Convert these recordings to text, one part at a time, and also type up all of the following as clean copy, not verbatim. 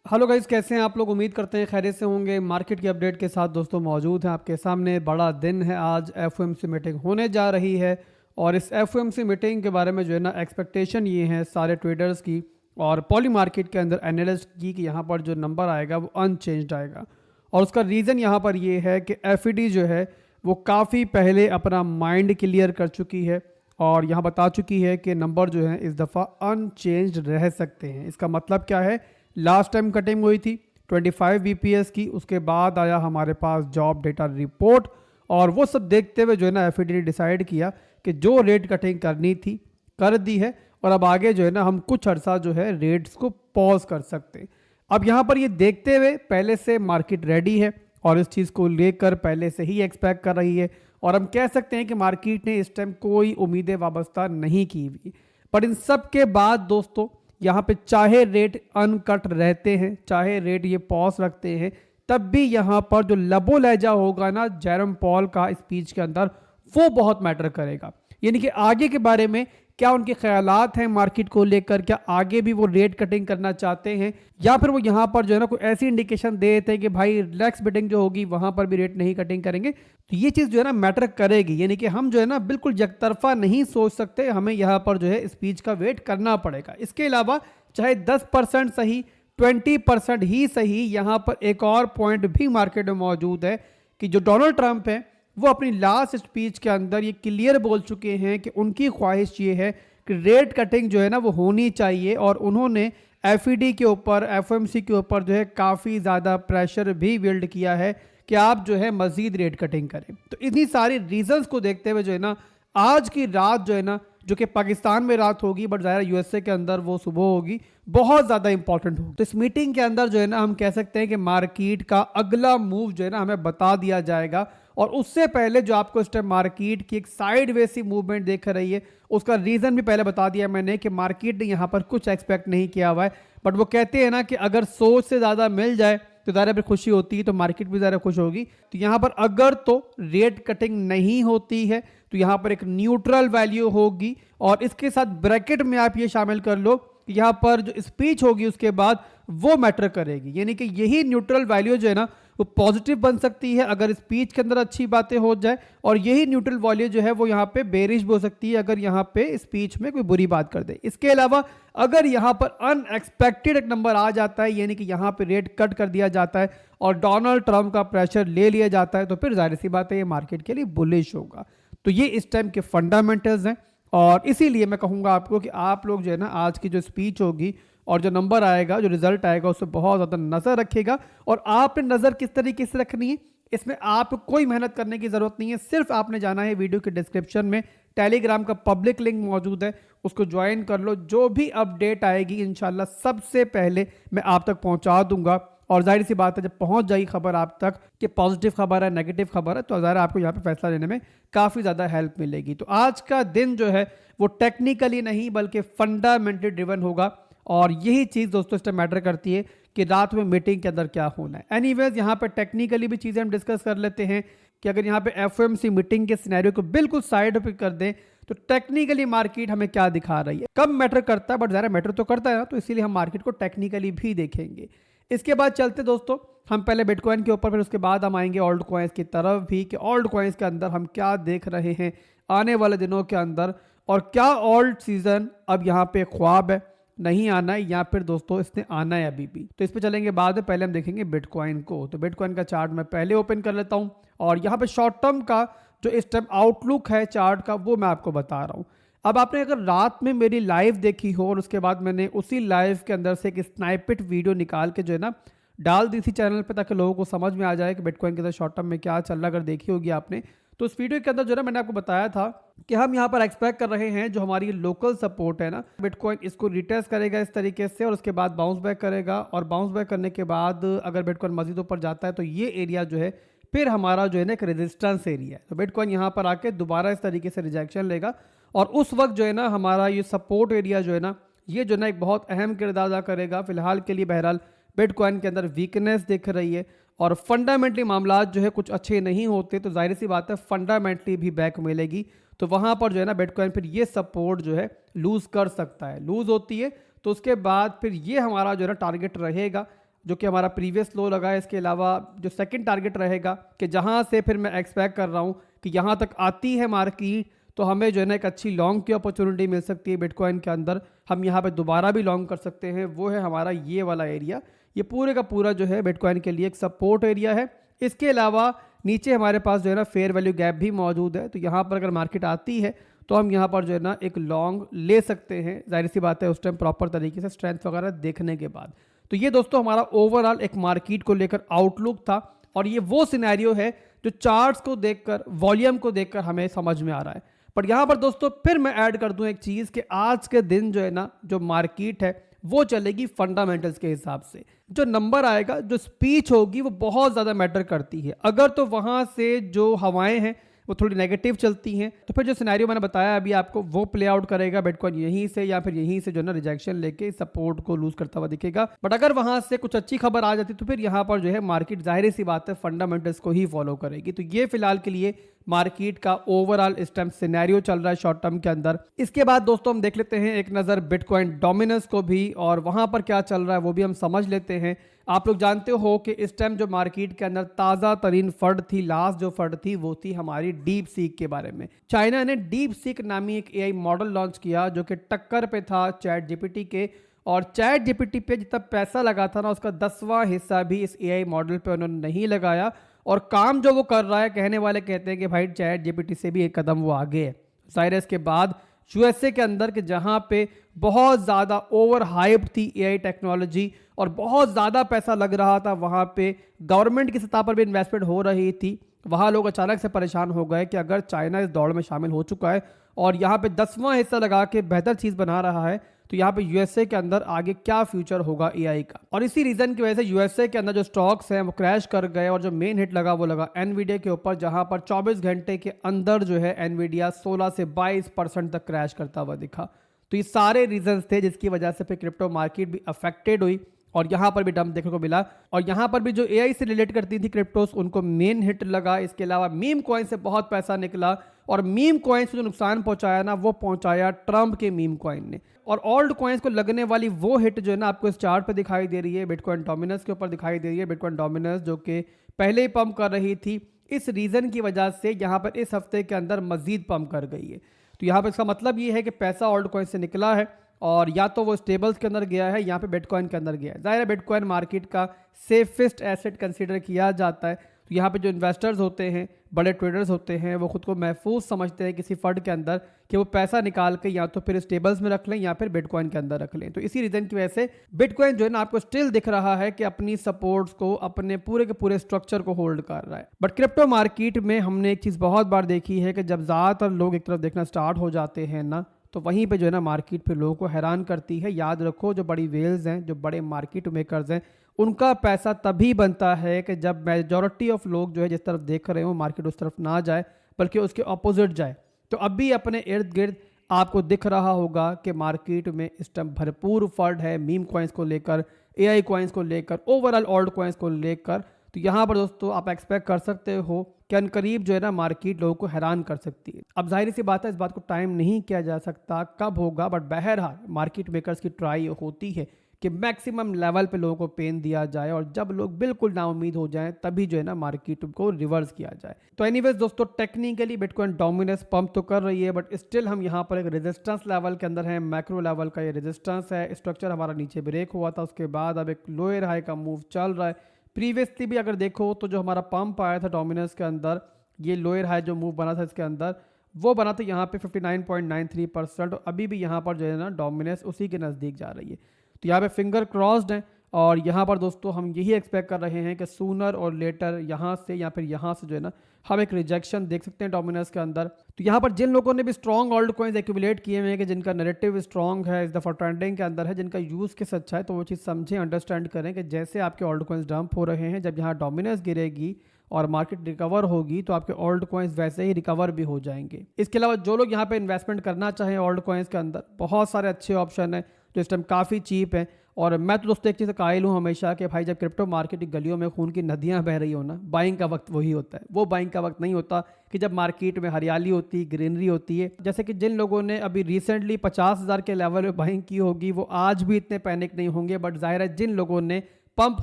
Hello guys, कैसे हैं आप लोग। उम्मीद करते हैं खैरियत से होंगे। मार्केट की अपडेट के साथ दोस्तों मौजूद हैं आपके सामने। बड़ा दिन है आज, एफओएमसी मीटिंग होने जा रही है और इस एफओएमसी मीटिंग के बारे में जो है ना एक्सपेक्टेशन ये है सारे ट्रेडर्स की और पॉली मार्केट के अंदर एनालिस्ट की कि यहाँ पर जो नंबर आएगा वो अनचेंज्ड आएगा। और उसका रीज़न यहाँ पर ये है कि एफईडी जो है वो काफ़ी पहले अपना माइंड क्लियर कर चुकी है और यहाँ बता चुकी है कि नंबर जो है इस दफ़ा अनचेंज्ड रह सकते हैं। इसका मतलब क्या है, लास्ट टाइम कटिंग हुई थी 25 बीपीएस की, उसके बाद आया हमारे पास जॉब डेटा रिपोर्ट और वो सब देखते हुए जो है ना एफईडी ने डिसाइड किया कि जो रेट कटिंग करनी थी कर दी है और अब आगे जो है ना हम कुछ अर्सा जो है रेट्स को पॉज कर सकते हैं। अब यहाँ पर ये देखते हुए पहले से मार्केट रेडी है और इस चीज़ को लेकर पहले से ही एक्सपेक्ट कर रही है और हम कह सकते हैं कि मार्केट ने इस टाइम कोई उम्मीदें वाबस्ता नहीं की हुई। पर इन सब के बाद दोस्तों यहाँ पे चाहे रेट अनकट रहते हैं, चाहे रेट ये पॉज रखते हैं, तब भी यहाँ पर जो लबो लहजा होगा ना जेरम पॉल का स्पीच के अंदर, वो बहुत मैटर करेगा। यानी कि आगे के बारे में क्या उनके ख्यालात हैं मार्केट को लेकर, क्या आगे भी वो रेट कटिंग करना चाहते हैं या फिर वो यहाँ पर जो है ना कोई ऐसी इंडिकेशन दे देते हैं कि भाई रिलैक्स बिडिंग जो होगी वहाँ पर भी रेट नहीं कटिंग करेंगे। तो ये चीज़ जो है ना मैटर करेगी। यानी कि हम जो है ना बिल्कुल यकतरफा नहीं सोच सकते, हमें यहाँ पर जो है स्पीच का वेट करना पड़ेगा। इसके अलावा चाहे 10% सही, 20% ही सही, यहाँ पर एक और पॉइंट भी मार्केट में मौजूद है कि जो डोनाल्ड ट्रंप है वो अपनी लास्ट स्पीच के अंदर ये क्लियर बोल चुके हैं कि उनकी ख्वाहिश ये है कि रेट कटिंग जो है ना वो होनी चाहिए और उन्होंने एफईडी के ऊपर, एफओएमसी के ऊपर जो है काफ़ी ज़्यादा प्रेशर भी बिल्ड किया है कि आप जो है मजीद रेट कटिंग करें। तो इन्हीं सारी रीजंस को देखते हुए जो है ना आज की रात जो है ना, जो कि पाकिस्तान में रात होगी बट ज़ाहिर यूएसए के अंदर वो सुबह होगी, बहुत ज़्यादा इंपॉर्टेंट होगी। तो इस मीटिंग के अंदर जो है ना हम कह सकते हैं कि मार्केट का अगला मूव जो है ना हमें बता दिया जाएगा और उससे पहले जो आपको इस टाइम मार्केट की एक साइड वे सी मूवमेंट देख रही है उसका रीज़न भी पहले बता दिया मैंने कि मार्केट ने यहाँ पर कुछ एक्सपेक्ट नहीं किया हुआ है। बट वो कहते हैं ना कि अगर सोच से ज़्यादा मिल जाए तो ज़्यादा फिर खुशी होती है, तो मार्केट भी ज़्यादा खुश होगी। तो यहाँ पर अगर तो रेट कटिंग नहीं होती है तो यहाँ पर एक न्यूट्रल वैल्यू होगी और इसके साथ ब्रैकेट में आप ये शामिल कर लो कि यहाँ पर जो स्पीच होगी उसके बाद वो मैटर करेगी। यानी कि यही न्यूट्रल वैल्यू जो है ना वो पॉजिटिव बन सकती है अगर स्पीच के अंदर अच्छी बातें हो जाए और यही न्यूट्रल वैल्यू जो है वो यहाँ पे बेरिश भी हो सकती है अगर यहाँ पे स्पीच में कोई बुरी बात कर दे। इसके अलावा अगर यहाँ पर अनएक्सपेक्टेड एक नंबर आ जाता है, यानी कि यहाँ पे रेट कट कर दिया जाता है और डोनाल्ड ट्रंप का प्रेशर ले लिया जाता है, तो फिर जाहिर सी बात है ये मार्केट के लिए बुलिश होगा। तो ये इस टाइम के फंडामेंटल्स हैं और इसीलिए मैं कहूँगा आपको कि आप लोग जो है ना आज की जो स्पीच होगी और जो नंबर आएगा, जो रिजल्ट आएगा, उस पर बहुत ज़्यादा नज़र रखिएगा। और आपने नज़र किस तरीके से रखनी है, इसमें आप कोई मेहनत करने की ज़रूरत नहीं है। सिर्फ आपने जाना है वीडियो के डिस्क्रिप्शन में टेलीग्राम का पब्लिक लिंक मौजूद है, उसको ज्वाइन कर लो। जो भी अपडेट आएगी इंशाल्लाह सबसे पहले मैं आप तक पहुंचा दूंगा और जाहिर सी बात है जब पहुंच जाएगी खबर आप तक कि पॉजिटिव खबर है, नेगेटिव खबर है, तो ज़ाहिर आपको यहाँ पे फैसला लेने में काफ़ी ज़्यादा हेल्प मिलेगी। तो आज का दिन जो है वो टेक्निकली नहीं बल्कि फंडामेंटली ड्रिवन होगा और यही चीज़ दोस्तों इस टाइम मैटर करती है कि रात में मीटिंग के अंदर क्या होना है। एनीवेज यहाँ पे टेक्निकली भी चीज़ें हम डिस्कस कर लेते हैं कि अगर यहाँ पे एफओएमसी मीटिंग के सिनेरियो को बिल्कुल साइड पे कर दें तो टेक्निकली मार्केट हमें क्या दिखा रही है। कम मैटर करता है बट ज़रा मैटर तो करता है ना, तो इसीलिए हम मार्केट को टेक्निकली भी देखेंगे। इसके बाद चलते दोस्तों हम पहले बिटकॉइन के ऊपर, फिर उसके बाद हम आएंगे ओल्ड कॉइन्स की तरफ भी कि ओल्ड कॉइन्स के अंदर हम क्या देख रहे हैं आने वाले दिनों के अंदर और क्या ओल्ड सीजन अब यहाँ पे ख्वाब है, नहीं आना है या फिर दोस्तों इसने आना है अभी भी। तो इस पे चलेंगे बाद में, पहले हम देखेंगे बिटकॉइन को। तो बिटकॉइन का चार्ट मैं पहले ओपन कर लेता हूँ और यहाँ पे शॉर्ट टर्म का जो इस टाइम आउटलुक है चार्ट का वो मैं आपको बता रहा हूँ। अब आपने अगर रात में मेरी लाइव देखी हो और उसके बाद मैंने उसी लाइव के अंदर से एक स्नाइपेट वीडियो निकाल के जो है ना डाल दी थी चैनल पे ताकि लोगों को समझ में आ जाए कि बिटकॉइन के अंदर शॉर्ट टर्म में क्या चल रहा, अगर देखी होगी आपने, तो उस वीडियो के अंदर जो है मैंने आपको बताया था कि हम यहाँ पर एक्सपेक्ट कर रहे हैं जो हमारी लोकल सपोर्ट है ना, बिटकॉइन इसको रिटेस्ट करेगा इस तरीके से और उसके बाद बाउंस बैक करेगा और बाउंस बैक करने के बाद अगर बिटकॉइन मजीद ऊपर जाता है तो ये एरिया जो है फिर हमारा जो है ना एक रेजिस्टेंस एरिया है। तो बिटकॉइन यहाँ पर आके दोबारा इस तरीके से रिजेक्शन लेगा और उस वक्त जो है ना हमारा ये सपोर्ट एरिया जो है ना ये जो है ना एक बहुत अहम किरदार अदा करेगा। फिलहाल के लिए बहरहाल बिटकॉइन के अंदर वीकनेस दिख रही है और फंडामेंटली मामला जो है कुछ अच्छे नहीं होते, तो जाहिर सी बात है फंडामेंटली भी बैक मिलेगी। तो वहाँ पर जो है ना बिटकॉइन फिर ये सपोर्ट जो है लूज़ कर सकता है। लूज़ होती है तो उसके बाद फिर ये हमारा जो है ना टारगेट रहेगा जो कि हमारा प्रीवियस लो लगा है। इसके अलावा जो सेकंड टारगेट रहेगा कि जहां से फिर मैं एक्सपेक्ट कर रहा हूं कि यहां तक आती है मार्केट, तो हमें जो है ना एक अच्छी लॉन्ग की अपॉर्चुनिटी मिल सकती है बिटकॉइन के अंदर। हम यहाँ पे दोबारा भी लॉन्ग कर सकते हैं। वो है हमारा ये वाला एरिया। ये पूरे का पूरा जो है बिटकॉइन के लिए एक सपोर्ट एरिया है। इसके अलावा नीचे हमारे पास जो है ना फेयर वैल्यू गैप भी मौजूद है। तो यहाँ पर अगर मार्केट आती है तो हम यहाँ पर जो है ना एक लॉन्ग ले सकते हैं। जाहिर सी बात है उस टाइम प्रॉपर तरीके से स्ट्रेंथ वगैरह देखने के बाद। तो ये दोस्तों हमारा ओवरऑल एक मार्केट को लेकर आउटलुक था। और ये वो सिनेरियो है जो चार्ट्स को देखकर, वॉल्यूम को देखकर हमें समझ में आ रहा है। पर यहाँ पर दोस्तों फिर मैं ऐड कर दूं एक चीज़ कि आज के दिन जो है ना जो मार्केट है वो चलेगी फंडामेंटल्स के हिसाब से। जो नंबर आएगा, जो स्पीच होगी, वो बहुत ज़्यादा मैटर करती है। अगर तो वहाँ से जो हवाएं हैं वो थोड़ी नेगेटिव चलती हैं तो फिर जो सिनेरियो मैंने बताया अभी आपको वो प्ले आउट करेगा। बिटकॉइन यहीं से या फिर यहीं से जो है ना रिजेक्शन लेके सपोर्ट को लूज करता हुआ दिखेगा। बट अगर वहां से कुछ अच्छी खबर आ जाती तो फिर यहाँ पर जो है मार्केट जाहिर सी बात है फंडामेंटल्स को ही फॉलो करेगी। तो ये फिलहाल के लिए मार्केट का ओवरऑल इस टाइम सिनेरियो चल रहा है शॉर्ट टर्म के अंदर। इसके बाद दोस्तों हम देख लेते हैं एक नज़र बिटकॉइन डोमिनेंस को भी, और वहां पर क्या चल रहा है वो भी हम समझ लेते हैं। आप लोग जानते हो कि इस टाइम जो मार्केट के अंदर ताज़ा तरीन फंड थी, लास्ट जो फंड थी वो थी हमारी डीप सीक के बारे में। चाइना ने डीप सीक नामी एक एआई मॉडल लॉन्च किया जो कि टक्कर पे था चैट जीपीटी के। और चैट जीपीटी पे जितना पैसा लगा था ना उसका 10वां हिस्सा भी इस एआई मॉडल पे उन्होंने नहीं लगाया। और काम जो वो कर रहा है, कहने वाले कहते हैं कि भाई चैट जीपीटी से भी एक कदम वो आगे है। जाहिर है इसके बाद यूएसए के अंदर कि जहां पे बहुत ज़्यादा ओवर हाइप थी एआई टेक्नोलॉजी और बहुत ज़्यादा पैसा लग रहा था, वहां पे गवर्नमेंट की सतह पर भी इन्वेस्टमेंट हो रही थी, वहां लोग अचानक से परेशान हो गए कि अगर चाइना इस दौड़ में शामिल हो चुका है और यहाँ पे 10वां हिस्सा लगा के बेहतर चीज़ बना रहा है, तो यहाँ पे यूएसए के अंदर आगे क्या फ्यूचर होगा एआई का। और इसी रीजन की वजह से यूएसए के अंदर जो स्टॉक्स हैं वो क्रैश कर गए और जो मेन हिट लगा वो लगा एनवीडिया के ऊपर, जहां पर 24 घंटे के अंदर जो है एनवीडिया 16 से 22% तक क्रैश करता हुआ दिखा। तो ये सारे रीजंस थे जिसकी वजह से फिर क्रिप्टो मार्केट भी अफेक्टेड हुई और यहाँ पर भी डंप देखने को मिला। और यहाँ पर भी जो एआई से रिलेट करती थी क्रिप्टोस, उनको मेन हिट लगा। इसके अलावा मीम कॉइन से बहुत पैसा निकला और मीम कॉइन से जो नुकसान पहुंचाया ना वो पहुंचाया ट्रंप के मीम कॉइन ने। और ओल्ड कॉइन्स को लगने वाली वो हिट जो है ना आपको इस चार्ट पे दिखाई दे रही है, बिटकॉइन डोमिनेंस के ऊपर दिखाई दे रही है। बिटकॉइन डोमिनेंस जो कि पहले ही पंप कर रही थी, इस रीजन की वजह से यहाँ पर इस हफ्ते के अंदर मजीद पंप कर गई है। तो यहाँ पर इसका मतलब ये है कि पैसा ओल्ड कॉइन से निकला है और या तो वो स्टेबल्स के अंदर गया है, यहाँ पे बिटकॉइन के अंदर गया है। जाहिर है बिटकॉइन मार्केट का सेफेस्ट एसेट कंसीडर किया जाता है। तो यहाँ पे जो इन्वेस्टर्स होते हैं, बड़े ट्रेडर्स होते हैं, वो खुद को महफूज समझते हैं किसी फंड के अंदर कि वो पैसा निकाल के या तो फिर स्टेबल्स में रख लें या फिर बिटकॉइन के अंदर रख लें। तो इसी रीजन की वजह से बिटकॉइन जो है ना आपको स्टिल दिख रहा है कि अपनी सपोर्ट्स को, अपने पूरे के पूरे स्ट्रक्चर को होल्ड कर रहा है। बट क्रिप्टो मार्केट में हमने एक चीज़ बहुत बार देखी है कि जब ज़्यादातर लोग एक तरफ देखना स्टार्ट हो जाते हैं ना, तो वहीं पे जो है ना मार्केट पे लोगों को हैरान करती है। याद रखो जो बड़ी वेल्स हैं, जो बड़े मार्केट मेकर्स हैं, उनका पैसा तभी बनता है कि जब मेजॉरिटी ऑफ लोग जो है जिस तरफ देख रहे हो मार्केट उस तरफ ना जाए बल्कि उसके ऑपोजिट जाए। तो अब भी अपने इर्द गिर्द आपको दिख रहा होगा कि मार्केट में इस टाइम भरपूर फंड है मीम कॉइन्स को लेकर, एआई कॉइन्स को लेकर, ओवरऑल ओल्ड कॉइन्स को लेकर। तो यहाँ पर दोस्तों आप एक्सपेक्ट कर सकते हो कि अनकरीब जो है ना मार्केट लोगों को हैरान कर सकती है। अब जाहिर सी बात है इस बात को टाइम नहीं किया जा सकता कब होगा, बट बहरहाल मार्केट मेकर्स की ट्राई होती है कि मैक्सिमम लेवल पे लोगों को पेन दिया जाए और जब लोग बिल्कुल नाउम्मीद हो जाएं तभी जो है ना मार्केट को रिवर्स किया जाए। तो एनीवेज दोस्तों टेक्निकली बिटकॉइन डोमिनेंस पंप तो कर रही है, बट स्टिल हम यहाँ पर एक रेजिस्टेंस लेवल के अंदर है। मैक्रो लेवल का ये रेजिस्टेंस है। स्ट्रक्चर हमारा नीचे ब्रेक हुआ था, उसके बाद अब एक लोअर हाई का मूव चल रहा है। प्रीवियसली भी अगर देखो तो जो हमारा पंप आया था डोमिनेंस के अंदर, ये लोअर हाई जो मूव बना था इसके अंदर, वो बना था यहाँ पे 59.93%। और अभी भी यहाँ पर जो है ना डोमिनेंस उसी के नज़दीक जा रही है। तो यहाँ पे फिंगर क्रॉस्ड है और यहाँ पर दोस्तों हम यही एक्सपेक्ट कर रहे हैं कि सूनर और लेटर यहाँ से या फिर यहाँ से जो है ना हम एक रिजेक्शन देख सकते हैं डोमिनेंस के अंदर। तो यहाँ पर जिन लोगों ने भी स्ट्रॉन्ग ओल्ड कॉइन्स एक्यूमुलेट किए हुए हैं कि जिनका नैरेटिव स्ट्रॉन्ग है, इस दफ़ा ट्रेंडिंग के अंदर है, जिनका यूज़ केस अच्छा है, तो वो चीज़ समझें, अंडरस्टैंड करें कि जैसे आपके ओल्ड कॉइन्स डंप हो रहे हैं, जब यहाँ डोमिनेंस गिरेगी और मार्केट रिकवर होगी तो आपके ओल्ड कॉइन्स वैसे ही रिकवर भी हो जाएंगे। इसके अलावा जो लोग यहाँ पे इन्वेस्टमेंट करना चाहें ओल्ड कॉइन्स के अंदर, बहुत सारे अच्छे ऑप्शन हैं जो इस टाइम काफ़ी चीप है। और मैं तो दोस्तों एक चीज़ कायल हूँ हमेशा कि भाई जब क्रिप्टो मार्केट की गलियों में खून की नदियाँ बह रही हो ना, बाइंग का वक्त वही होता है। वो बाइंग का वक्त नहीं होता कि जब मार्केट में हरियाली होती, ग्रीनरी होती है। जैसे कि जिन लोगों ने अभी रिसेंटली 50,000 के लेवल में बाइंग की होगी वो आज भी इतने पैनिक नहीं होंगे, बट जाहिर है जिन लोगों ने पंप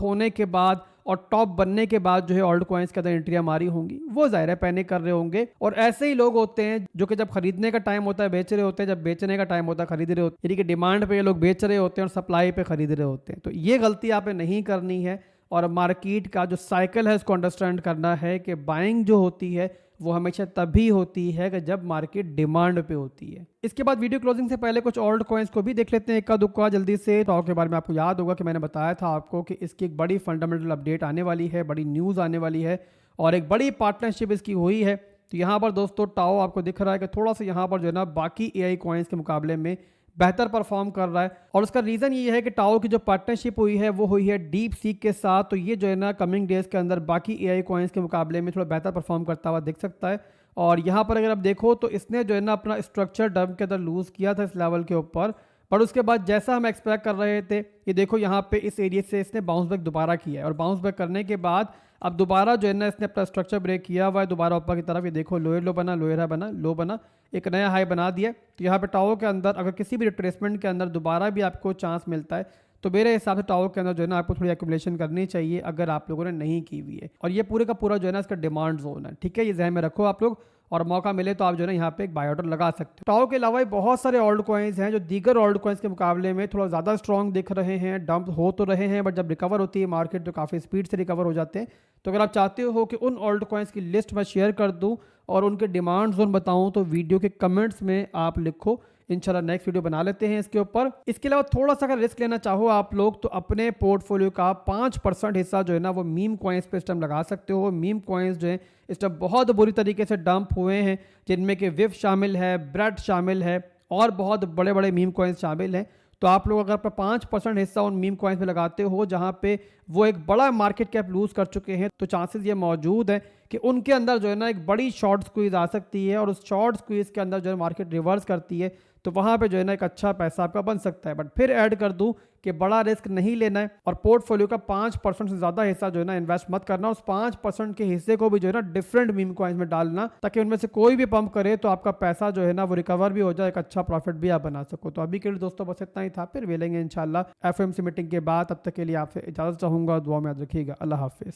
होने के बाद और टॉप बनने के बाद जो है ऑल्ट कॉइन्स के अंदर एंट्रियां मारी होंगी, वो ज़ाहिर है पैनिक कर रहे होंगे। और ऐसे ही लोग होते हैं जो कि जब खरीदने का टाइम होता है बेच रहे होते हैं, जब बेचने का टाइम होता है खरीद रहे होते हैं, यानी कि डिमांड पे ये लोग बेच रहे होते हैं और सप्लाई पे खरीद रहे होते हैं। तो ये गलती आपने नहीं करनी है और मार्केट का जो साइकिल है उसको अंडरस्टैंड करना है कि बाइंग जो होती है वो हमेशा तभी होती है कि जब मार्केट डिमांड पे होती है। इसके बाद वीडियो क्लोजिंग से पहले कुछ ऑल्ट कॉइन्स को भी देख लेते हैं इक्का दुक्का जल्दी से। तो के बारे में आपको याद होगा कि मैंने बताया था आपको कि इसकी एक बड़ी फंडामेंटल अपडेट आने वाली है, बड़ी न्यूज़ आने वाली है और एक बड़ी पार्टनरशिप इसकी हुई है। तो यहाँ पर दोस्तों टाओ आपको दिख रहा है कि थोड़ा सा यहाँ पर जो है ना बाकी AI कॉइन्स के मुकाबले में बेहतर परफॉर्म कर रहा है और उसका रीज़न ये है कि टाओ की जो पार्टनरशिप हुई है वो हुई है डीप सीक के साथ। तो ये जो है ना कमिंग डेज के अंदर बाकी AI कॉइन्स के मुकाबले में थोड़ा बेहतर परफॉर्म करता हुआ दिख सकता है। और यहाँ पर अगर आप देखो तो इसने जो है ना अपना स्ट्रक्चर डंप के अंदर लूज़ किया था इस लेवल के ऊपर, पर उसके बाद जैसा हम एक्सपेक्ट कर रहे थे, ये देखो यहाँ पे इस एरिया से इसने बाउंस बैक दोबारा किया है और बाउंस बैक करने के बाद अब दोबारा जो है ना इसने अपना स्ट्रक्चर ब्रेक किया हुआ है दोबारा ऊपर की तरफ। ये देखो लोअर लो बना, लोअर हाई बना, लो बना, एक नया हाई बना दिया। तो यहाँ पे टाओ के अंदर अगर किसी भी रिट्रेसमेंट के अंदर दोबारा भी आपको चांस मिलता है तो मेरे हिसाब से टाओ के अंदर जो है ना आपको थोड़ी एक्यूमुलेशन करनी चाहिए अगर आप लोगों ने नहीं की हुई है। और ये पूरे का पूरा जो है ना इसका डिमांड जोन है, ठीक है, ये ध्यान में रखो आप लोग और मौका मिले तो आप जो है ना यहाँ पे एक बाय ऑर्डर लगा सकते हो। टाओ के अलावा बहुत सारे ऑल्ट कॉइन्स हैं जो दीगर ऑल्ट कॉइन्स के मुकाबले में थोड़ा ज़्यादा स्ट्रॉन्ग दिख रहे हैं, डंप हो तो रहे हैं, बट जब रिकवर होती है मार्केट तो काफ़ी स्पीड से रिकवर हो जाते हैं। तो अगर आप चाहते हो कि उन ऑल्ट कॉइन्स की लिस्ट मैं शेयर कर दूँ और उनके डिमांड जोन बताऊँ तो वीडियो के कमेंट्स में आप लिखो, इंशाल्लाह नेक्स्ट वीडियो बना लेते हैं इसके ऊपर। इसके अलावा थोड़ा सा अगर रिस्क लेना चाहो आप लोग तो अपने पोर्टफोलियो का 5% हिस्सा जो है ना वो मीम कॉइन्स पे इस टाइम लगा सकते हो। मीम कॉइन्स जो है इस टाइम बहुत बुरी तरीके से डंप हुए हैं, जिनमें कि विफ शामिल है, ब्रेड शामिल है और बहुत बड़े बड़े मीम कॉइन्स शामिल हैं। तो आप लोग अगर अपना 5% हिस्सा उन मीम कॉइन्स में लगाते हो जहां पे वो एक बड़ा मार्केट कैप लूज कर चुके हैं, तो चांसेस ये मौजूद है कि उनके अंदर जो है ना एक बड़ी शॉर्ट स्क्वीज आ सकती है और उस शॉर्ट स्क्वीज के अंदर जो है मार्केट रिवर्स करती है तो वहां पे जो है ना एक अच्छा पैसा आपका बन सकता है। बट फिर ऐड कर दूं कि बड़ा रिस्क नहीं लेना है और पोर्टफोलियो का 5% से ज़्यादा हिस्सा जो है ना इन्वेस्ट मत करना। उस 5% के हिस्से को भी जो है ना डिफरेंट मीम कॉइन्स में डालना ताकि उनमें से कोई भी पंप करे तो आपका पैसा जो है ना वो रिकवर भी हो जाए, एक अच्छा प्रॉफिट भी आप बना सको। तो अभी के लिए दोस्तों बस इतना ही था, फिर मिलेंगे इंशाल्लाह FOMC मीटिंग के बाद। तब तक के लिए आपसे इजाज़त चाहूँगा, दुआ में याद रखिएगा। अल्लाह हाफिज़।